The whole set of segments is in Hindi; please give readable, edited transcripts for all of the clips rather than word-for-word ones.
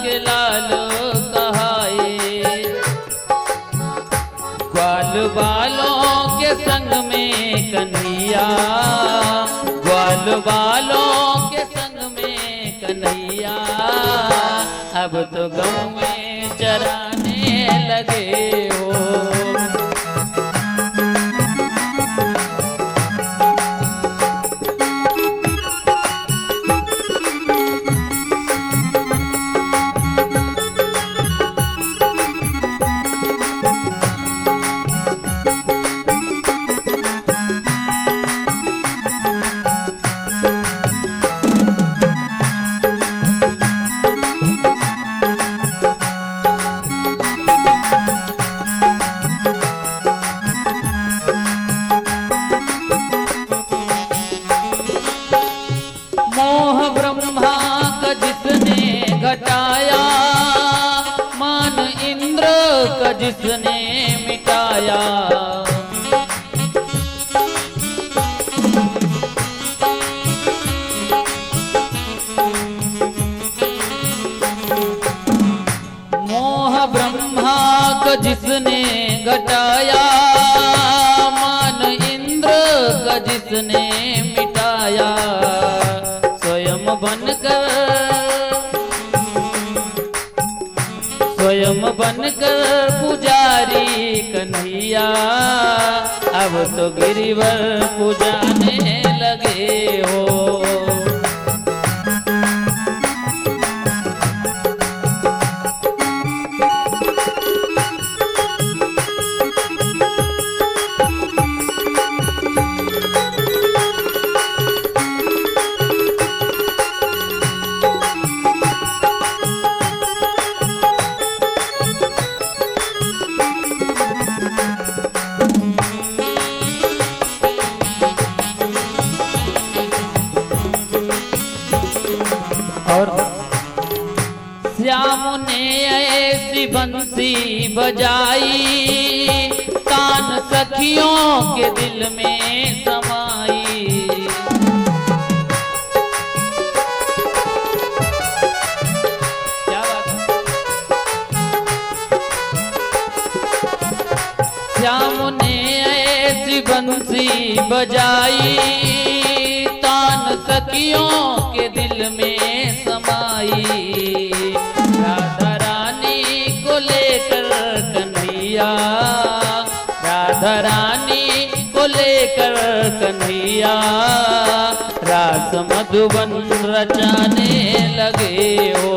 के लाल कहाए। ग्वाल बालों के संग में कन्हैया, ग्वाल बालों के संग में कन्हैया, अब तो गाँव में चराने लगे हो। घटाया मान इंद्र का जिसने मिटाया। मोह ब्रह्मा का जिसने घटाया, मान इंद्र का जिसने मिटाया। स्वयं बनकर पुजारी कन्हैया, अब तो गिरिवर पुजाने लगे हो। और श्याम ने ऐसी बंसी बजाई, कान सखियों के दिल में समाई। क्या बात है? श्याम ने ऐसी बंसी बजाई, तान सखियों के दिल में समाई। राधा रानी को लेकर कन्हैया, राधा रानी को लेकर कन्हैया, रास मधुबन रचाने लगे हो।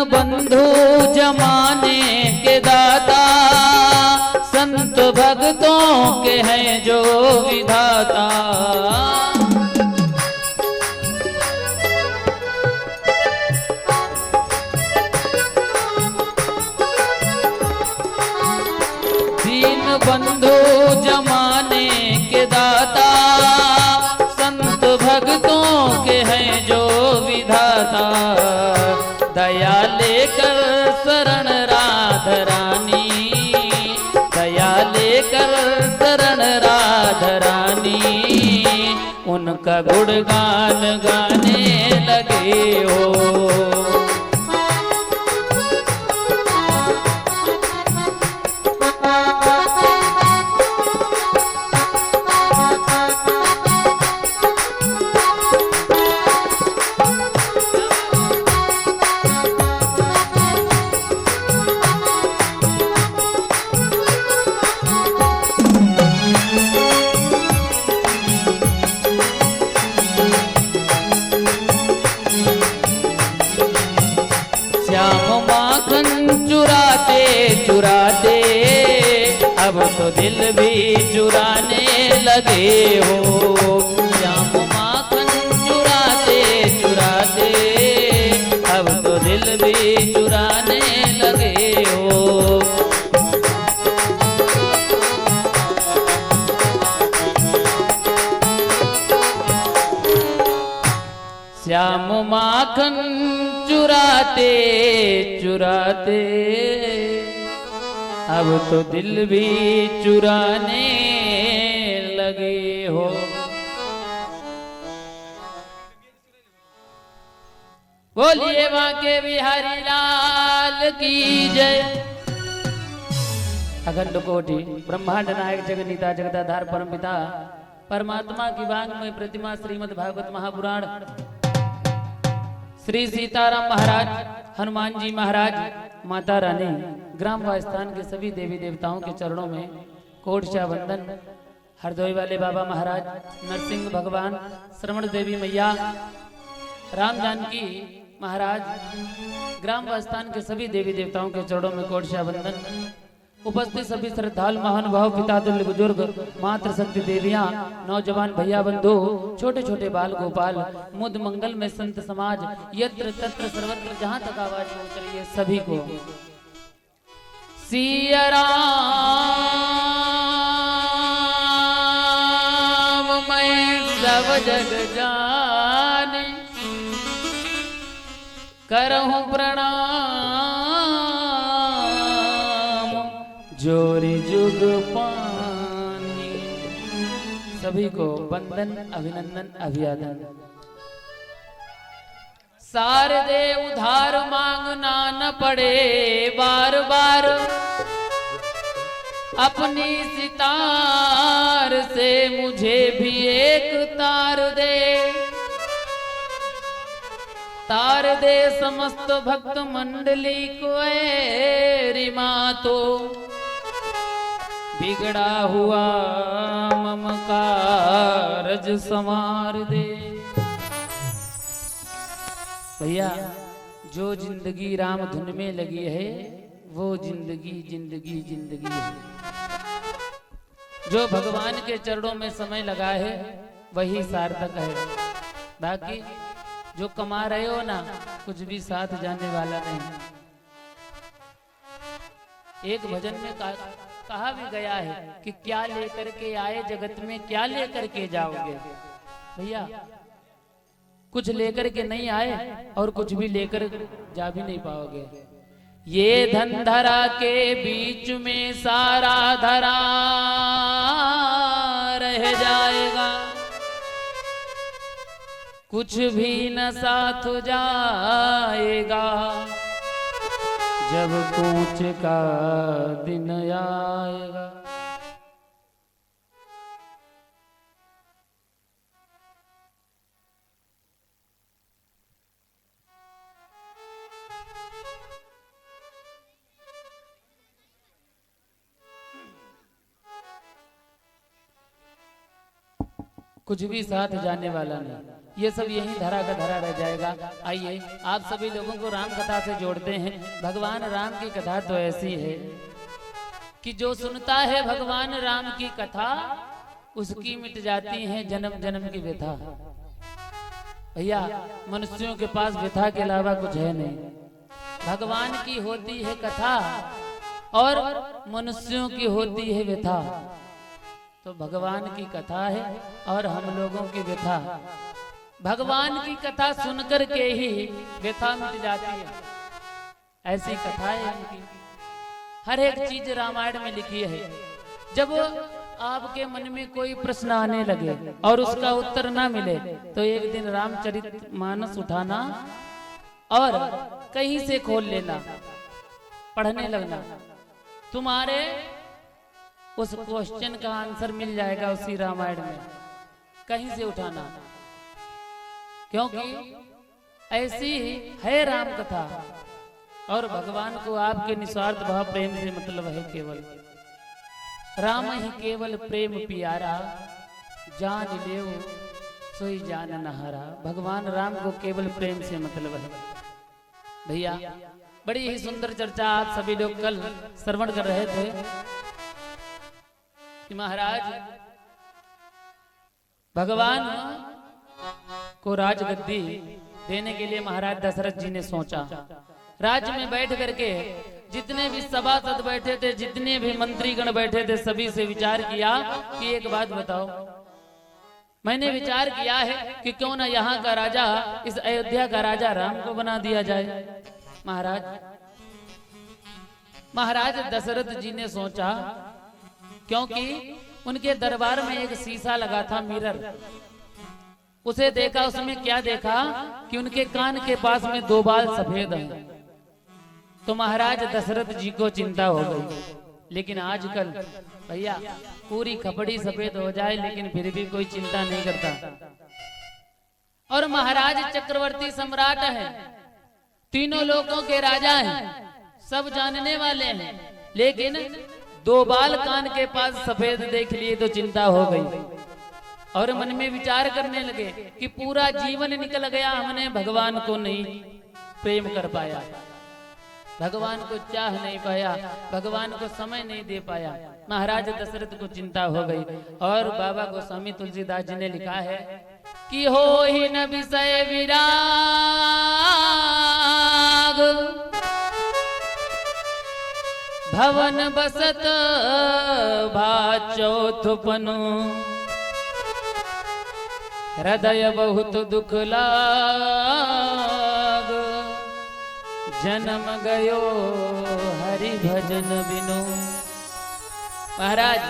बंधु जमाने के दाता, संत भक्तों के हैं जो विधाता। दीन बंधु जमाने के दाता, संत भक्तों के हैं जो विधाता। दया लेकर शरण राधा रानी, दया लेकर शरण राधा रानी, उनका गुणगान गाने लगे हो। चुराते अब तो दिल भी चुराने लगे हो। श्याम माखन चुराते चुराते अब तो दिल दिल भी चुराने लगे हो। श्याम माखन चुराते चुराते अब तो दिल भी चुराने लगे हो। बोलिए बांके बिहारी लाल की जय। अखंड कोटि ब्रह्मांड नायक जगन्नीता जगदाधार परमपिता परमात्मा की वांग्मय प्रतिमा श्रीमद् भागवत महापुराण श्री सीताराम महाराज, हनुमान जी महाराज, माता रानी, ग्राम व स्थान के सभी देवी देवताओं के चरणों में कोटशा वंदन। हरदोई वाले बाबा महाराज, नरसिंह भगवान, श्रवण देवी मैया, राम जानकी महाराज, ग्राम व स्थान के सभी देवी देवताओं के चरणों में कोटशा वंदन। उपस्थित सभी श्रद्धालु महानुभाव, पिता तुल्य बुजुर्ग, मातृ शक्ति देवियां, नौजवान भैया बंधु, छोटे छोटे बाल गोपाल, मुद मंगल में संत समाज, यत्र तत्र सर्वत्र जहां तक आवाज पहुंच रही है सभी को सिया राम मैं सब जग जाने करहूं प्रणाम जोरी जुग पानी। सभी को वंदन, अभिनंदन, अभिवादन। शारदे उधार मांगना न पड़े बार बार, अपनी सितार से मुझे भी एक तार दे। तार दे समस्त भक्त मंडली को ऐ मातो, बिगड़ा हुआ मम कारज संवार दे। भैया, जो जिंदगी राम धुन में लगी है वो जिंदगी जिंदगी जिंदगी है। जो भगवान के चरणों में समय लगा है वही सार्थक है। बाकी जो कमा रहे हो ना, कुछ भी साथ जाने वाला नहीं। एक भजन में कहा भी गया है कि क्या लेकर के आए जगत में क्या लेकर के जाओगे। भैया, कुछ लेकर के नहीं आए और कुछ भी लेकर जा भी नहीं पाओगे। ये धन धरा के बीच में सारा धरा रह जाएगा, कुछ भी न साथ जाएगा जब कूच का दिन आएगा। कुछ भी साथ जाने वाला नहीं, ये सब यही धरा का धरा रह जाएगा। आइए आप सभी लोगों को राम कथा से जोड़ते हैं। भगवान राम की कथा तो ऐसी है कि जो सुनता है भगवान राम की कथा उसकी मिट जाती है जन्म जन्म की व्यथा। भैया, मनुष्यों के पास व्यथा के अलावा कुछ है नहीं। भगवान की होती है कथा और मनुष्यों की होती है व्यथा। तो भगवान की कथा है और हम लोगों की व्यथा। भगवान की कथा सुनकर के ही व्यथा मिट जाती है, ऐसी कथा है इनकी। हर एक चीज रामायण में लिखी है। जब आपके मन में कोई प्रश्न आने लगे और उसका उत्तर ना मिले तो एक दिन रामचरितमानस उठाना और कहीं से खोल लेना, पढ़ने लगना। तुम्हारे उस क्वेश्चन का आंसर मिल जाएगा उसी रामायण में, कहीं से उठाना। क्योंकि ऐसी है राम कथा और भगवान को आपके निस्वार्थ भाव प्रेम से मतलब है केवल। राम ही केवल प्रेम प्यारा, जान लेव सोई जान नहारा। भगवान राम को केवल प्रेम से मतलब है। भैया, बड़ी ही सुंदर चर्चा आप सभी लोग कल श्रवण कर रहे थे कि महाराज भगवान को राजगद्दी देने के लिए महाराज दशरथ जी ने सोचा राज्य में बैठ करके जितने भी सभासद बैठे थे, जितने भी मंत्रीगण बैठे थे, सभी से विचार किया कि एक बात बताओ, मैंने विचार किया है कि क्यों ना यहाँ का राजा, इस अयोध्या का राजा राम को बना दिया जाए। महाराज दशरथ जी ने सोचा, क्योंकि उनके दरबार में एक शीशा लगा था, मिरर, उसे देखा, उसमें क्या देखा कि उनके कान के पास में 2 बाल सफेद हैं। तो महाराज दशरथ जी को चिंता हो गई। लेकिन आजकल भैया पूरी खपड़ी सफेद हो जाए लेकिन फिर भी कोई चिंता नहीं करता। और महाराज चक्रवर्ती सम्राट हैं, तीनों लोगों के राजा हैं, सब जानने वाले हैं, लेकिन 2 बाल कान के पास सफेद देख लिए तो चिंता हो गई। और मन में विचार करने लगे कि पूरा जीवन निकल गया, हमने भगवान को नहीं प्रेम कर पाया, भगवान को चाह नहीं पाया, भगवान को समय नहीं दे पाया। महाराज दशरथ को चिंता हो गई। और बाबा गोस्वामी तुलसीदास जी ने लिखा है कि हो ही न विषय विराग, भवन बसत भा चौथपनु, हृदय बहुत दुख लाग, जन्म गयो हरि भजन बिनु। महाराज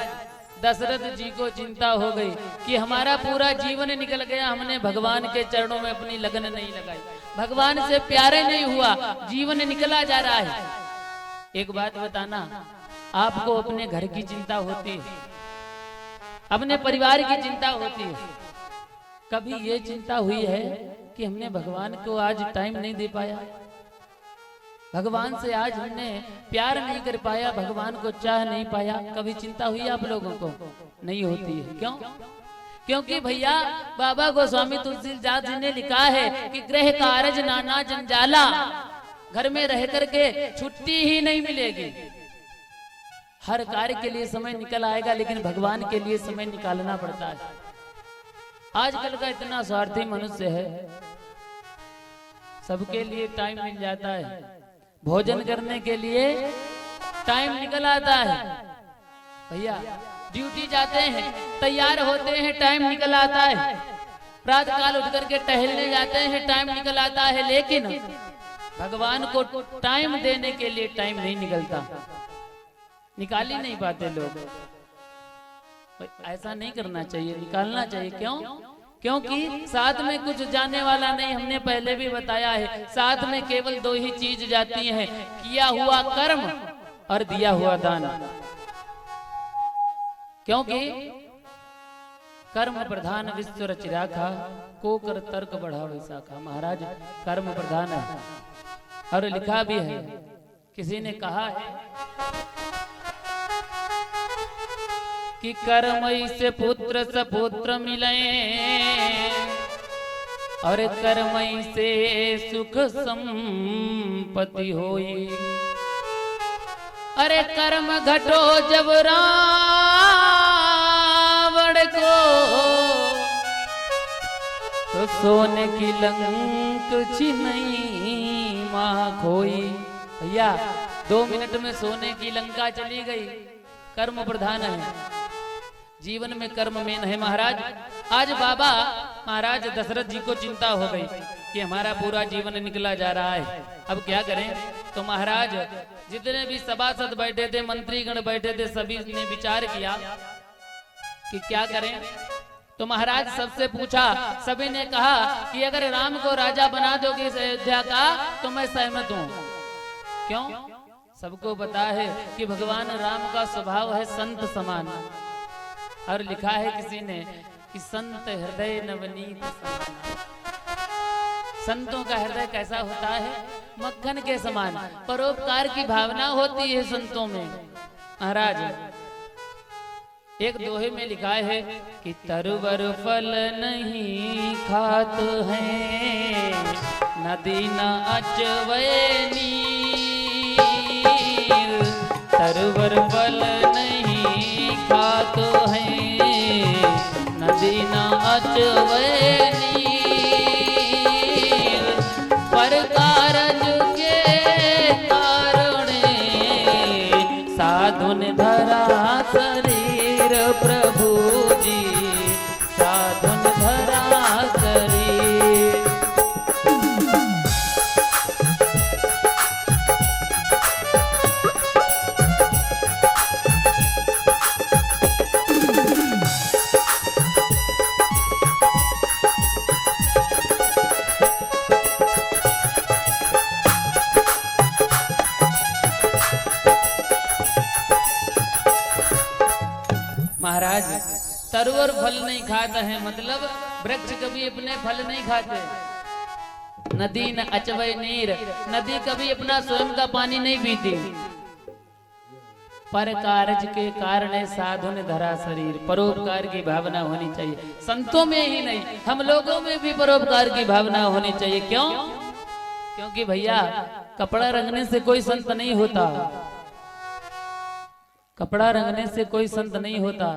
दशरथ जी को चिंता हो गई कि हमारा पूरा जीवन निकल गया, हमने भगवान के चरणों में अपनी लगन नहीं लगाई, भगवान से प्यारे नहीं हुआ, जीवन निकला जा रहा है। एक बात बताना, आपको अपने घर की चिंता होती है, अपने परिवार की चिंता होती है, कभी ये चिंता हुई है कि हमने भगवान को आज टाइम नहीं दे पाया, भगवान से आज हमने प्यार नहीं कर पाया, भगवान को चाह नहीं पाया? कभी चिंता हुई आप लोगों को? नहीं होती है। क्यों? क्योंकि भैया बाबा गोस्वामी तुलसीदास जी ने लिखा है कि गृह कारज नाना जंजाला, घर में रह करके छुट्टी ही नहीं मिलेगी, हर कार्य के लिए समय निकल आएगा, लेकिन भगवान के लिए समय निकालना पड़ता है। आजकल का इतना स्वार्थी मनुष्य है, सबके लिए टाइम मिल जाता है, भोजन करने के लिए टाइम निकल आता है, भैया ड्यूटी जाते हैं, तैयार होते हैं, टाइम निकल आता है, प्रातः काल उठ करके टहलने जाते हैं, टाइम निकल आता है, लेकिन भगवान को टाइम देने के लिए टाइम नहीं निकलता, निकाल ही नहीं पाते लोग। ऐसा नहीं करना चाहिए, निकालना चाहिए। क्यों? क्योंकि साथ में कुछ जाने वाला नहीं, हमने पहले भी बताया है, साथ में केवल 2 ही चीज जाती हैं, किया हुआ कर्म और दिया हुआ दान। क्योंकि कर्म प्रधान विश्व रच राखा, को कर तर्क बढ़ा वैसाखा। महाराज कर्म प्रधान है, और लिखा भी है, किसी ने कहा है कि कर्मई से पुत्र सपुत्र मिले, और कर्मई से सुख संपत्ति होई। अरे कर्म घटो जब रावण को, तो सोने की लंक छिनई मां खोई। भैया 2 मिनट में सोने की लंका चली गई। कर्म प्रधान है, जीवन में कर्म मेन है। महाराज आज बाबा महाराज दशरथ जी को चिंता हो गई कि हमारा पूरा जीवन निकला जा रहा है, अब क्या करें? तो महाराज जितने भी सभासद बैठे थे, मंत्रीगण बैठे थे, सभी ने विचार किया कि क्या करें। तो महाराज सबसे पूछा, सभी ने कहा कि अगर राम को राजा बना दोगे इस अयोध्या का तो मैं सहमत हूं। क्यों? सबको पता है कि भगवान राम का स्वभाव है संत समान, और लिखा है किसी ने कि संत हृदय नवनीत समान। संतों का हृदय कैसा होता है? मक्खन के समान, परोपकार की भावना होती है संतों में। महाराज एक दोहे में लिखा है कि तरवर फल नहीं खात है, नदी न अचवे नीर। तरवर फल नहीं खात है, नदी न अचवे नीर। पर कारज के तरुवर फल नहीं खाता है, मतलब वृक्ष कभी अपने फल नहीं खाते। नदी न अचवय नीर, नदी कभी अपना स्वयं का पानी नहीं पीती। पर कारज के कारण साधु ने धरा शरीर, परोपकार की भावना होनी चाहिए। संतों में ही नहीं, हम लोगों में भी परोपकार की भावना होनी चाहिए। क्यों? क्योंकि भैया कपड़ा रंगने से कोई संत नहीं होता। कपड़ा रंगने से कोई संत नहीं होता।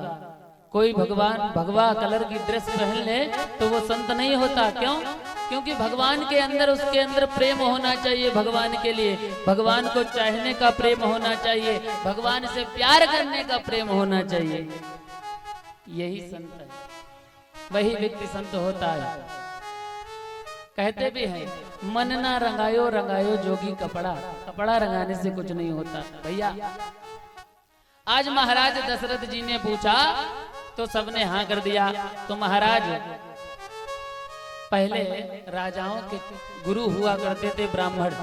कोई भगवा कलर की ड्रेस पहन ले तो वो संत नहीं होता। क्यों? क्योंकि भगवान के अंदर, उसके अंदर प्रेम होना चाहिए भगवान के लिए। भगवान को चाहने का प्रेम होना चाहिए, भगवान से प्यार करने का प्रेम होना चाहिए। यही संत है, वही व्यक्ति संत होता है। कहते भी हैं मन ना रंगायो रंगायो जोगी कपड़ा, कपड़ा रंगाने से कुछ नहीं होता। भैया आज महाराज दशरथ जी ने पूछा तो सबने हाँ कर दिया। तो महाराज पहले राजाओं के गुरु हुआ करते थे ब्राह्मण,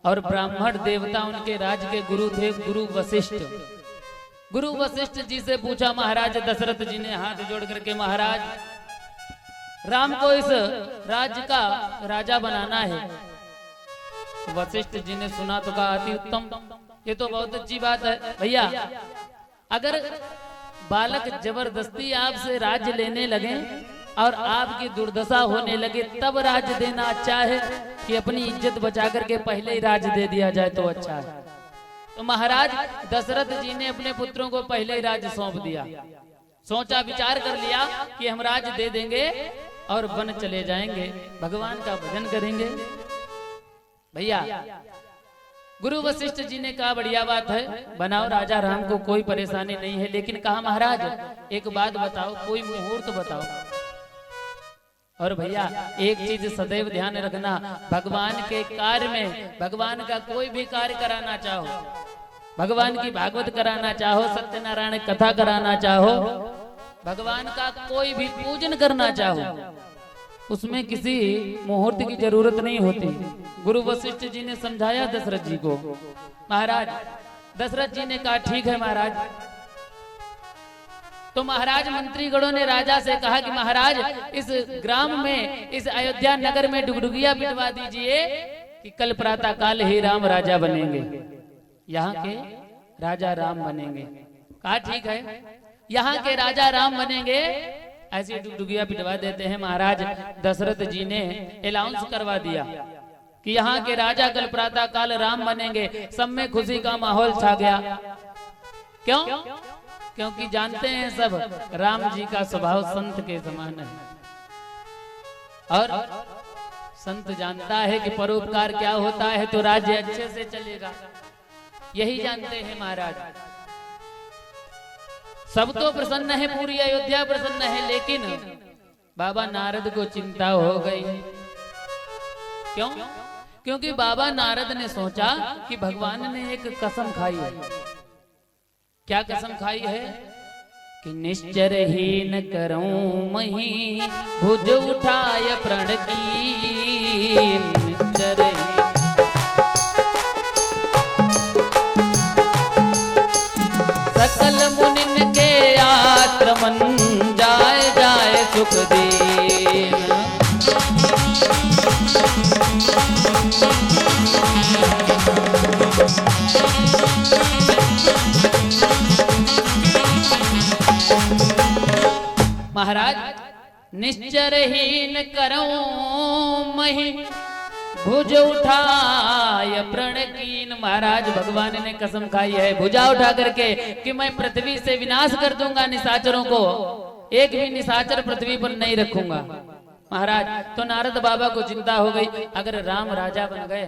और ब्राह्मण देवता उनके राज के गुरु थे गुरु वशिष्ठ। गुरु वशिष्ठ जी से पूछा महाराज दशरथ जी ने हाथ जोड़ करके, महाराज राम को इस राज्य का राजा बनाना है। वशिष्ठ जी ने सुना तो कहा अति उत्तम, ये तो बहुत अच्छी बात है। भैया अगर बालक जबरदस्ती आपसे राज्य लेने लगे और आपकी दुर्दशा होने लगे तब राज्य देना अच्छा है कि अपनी इज्जत बचा करके पहले ही राज्य दे दिया जाए तो अच्छा है। तो महाराज दशरथ जी ने अपने पुत्रों को पहले ही राज्य सौंप दिया। सोचा विचार कर लिया कि हम राज्य दे देंगे और वन चले जाएंगे, भगवान का भजन करेंगे। भैया गुरु वशिष्ठ जी ने कहा बढ़िया बात है, बनाओ राजा राम को, कोई परेशानी नहीं है। लेकिन कहा महाराज एक बात बताओ, कोई मुहूर्त बताओ। और भैया एक चीज सदैव ध्यान रखना, भगवान के कार्य में, भगवान का कोई भी कार्य कराना चाहो, भगवान की भागवत कराना चाहो, सत्यनारायण कथा कराना चाहो, भगवान का कोई भी पूजन करना चाहो, उसमें किसी मुहूर्त की जरूरत नहीं होती। गुरु वशिष्ठ जी ने समझाया दशरथ जी को। महाराज दशरथ जी ने कहा ठीक है महाराज। तो महाराज मंत्रीगणों ने राजा से कहा कि महाराज इस ग्राम में, इस अयोध्या नगर में डुगडुगिया पिटवा दीजिए कि कल प्रातः काल ही राम राजा बनेंगे, यहाँ के राजा राम बनेंगे। कहा ठीक है, यहाँ के राजा राम बनेंगे, ऐसी डुगडुगिया पिटवा देते हैं। महाराज दशरथ जी ने अनाउंस करवा दिया कि यहाँ के राजा कल प्रातः काल राम बनेंगे। सब में खुशी का माहौल छा गया। क्यों? क्योंकि जानते हैं सब राम जी का स्वभाव संत के समान है, और संत जानता है कि परोपकार क्या होता है तो राज्य अच्छे से चलेगा। यही जानते हैं महाराज। सब तो प्रसन्न है, पूरी अयोध्या प्रसन्न है, लेकिन बाबा नारद को चिंता हो गई। क्यों? क्योंकि बाबा नारद ने सोचा कि भगवान ने एक कसम खाई है। क्या कसम खाई है? कि निश्चर ही न करूं मही भुज उठाय प्रण की, निश्चर ही सकल मुनिन के आक्रमण जाए जाए सुख दीन। महाराज निश्चर हीन करूं मही भुज उठाय प्रण कीन। महाराज भगवान ने कसम खाई है भुजा उठा करके कि मैं पृथ्वी से विनाश कर दूंगा निशाचरों को, एक भी निशाचर पृथ्वी पर नहीं रखूंगा। महाराज तो नारद बाबा को चिंता हो गई, अगर राम राजा बन गए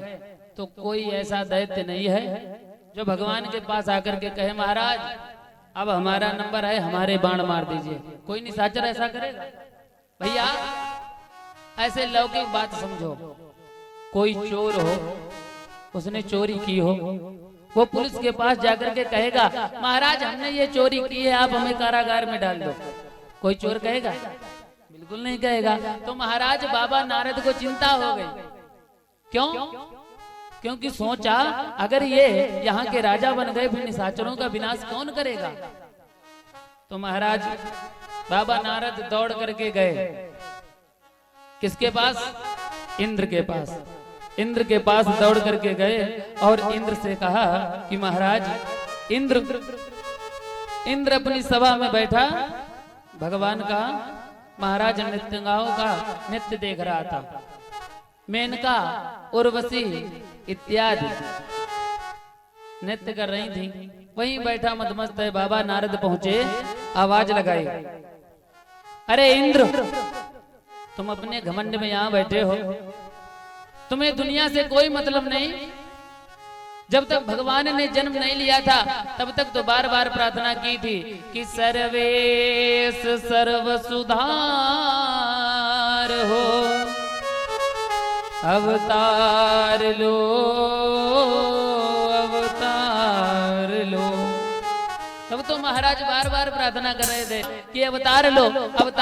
तो कोई ऐसा दैत्य नहीं है जो भगवान के पास आकर के कहे महाराज अब हमारा नंबर है, हमारे बाण मार दीजिए। कोई निशाचर ऐसा करेगा? भैया ऐसे लौकिक बात समझो, कोई चोर हो, उसने चोरी की हो, वो पुलिस के पास जाकर के कहेगा महाराज हमने ये चोरी की है, आप हमें कारागार में डाल दो। कोई चोर कहेगा? बिल्कुल नहीं कहेगा। तो महाराज बाबा नारद को चिंता हो गई। क्यों? क्योंकि सोचा अगर ये यहाँ के राजा बन गए फिर निशाचरों का विनाश कौन करेगा। तो महाराज बाबा नारद दौड़ करके गए किसके पास? इंद्र के पास। इंद्र के पास दौड़ करके गए और इंद्र से कहा कि महाराज, इंद्र अपनी सभा में बैठा भगवान का, महाराज नृत्यंगाओं का नृत्य देख रहा था। मेनका, उर्वशी इत्यादि नृत्य कर रही थी। वहीं बैठा मदमस्त है बाबा नारद पहुंचे, आवाज लगाई, अरे इंद्र, तुम अपने घमंड में यहां बैठे हो, तुम्हें दुनिया से कोई मतलब नहीं। जब तक भगवान ने जन्म नहीं लिया था तब तक तो बार बार प्रार्थना की थी कि सर्वेश सर्व सुधार हो, अवतार लो, अवतार लो। तब तो महाराज बार बार प्रार्थना कर रहे थे कि अवतार लो, अवतार